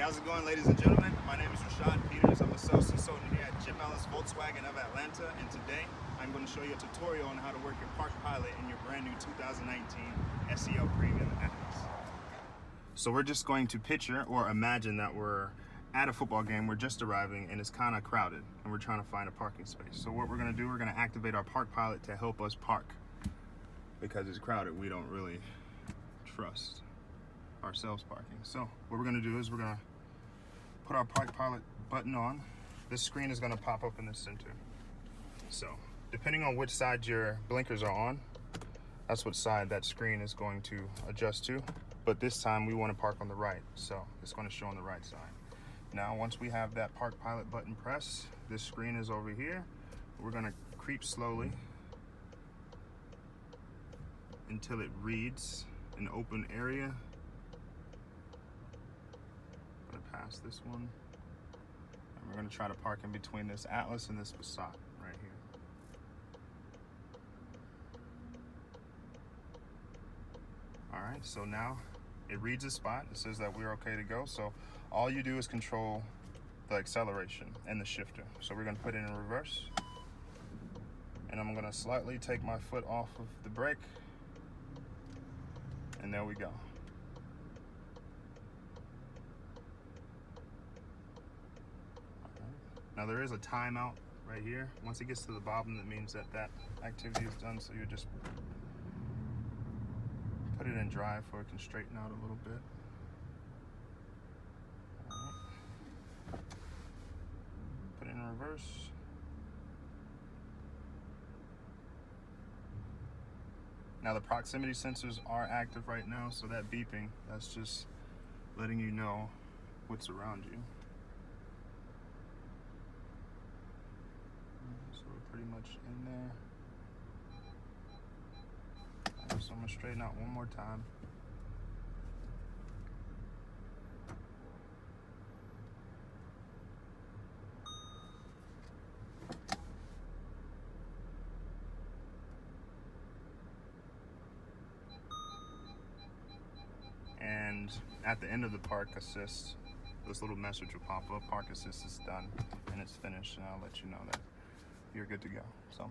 How's it going, ladies and gentlemen? My name is Rashad Peters. I'm a sales consultant here at Ellis Volkswagen of Atlanta, and today I'm going to show you a tutorial on how to work your Park Pilot in your brand new 2019 SEL Premium Atlas. So we're just going to picture or imagine that we're at a football game, we're just arriving, and it's kind of crowded, and we're trying to find a parking space. So what we're going to do, we're going to activate our Park Pilot to help us park. Because it's crowded, we don't really trust ourselves parking. So what we're going to do is we're going to put our Park Pilot button on. This screen is going to pop up in the center. So depending on which side your blinkers are on, that's what side that screen is going to adjust to. But this time we want to park on the right, so it's going to show on the right side. Now once we have that Park Pilot button pressed, this screen is over here. We're going to creep slowly until it reads an open area. I'm going to pass this one, and we're going to try to park in between this Atlas and this Passat right here. All right, so now it reads a spot. It says that we're okay to go. So all you do is control the acceleration and the shifter. So we're going to put it in reverse, and I'm going to slightly take my foot off of the brake. And there we go. Now there is a timeout right here. Once it gets to the bottom, that means that that activity is done. So you just put it in drive so it can straighten out a little bit. All right. Put it in reverse. Now the proximity sensors are active right now, so that beeping, that's just letting you know what's around you. So we're pretty much in there. All right, so I'm gonna straighten out one more time. And at the end of the park assist, this little message will pop up. Park assist is done and it's finished, and I'll let you know that you're good to go. So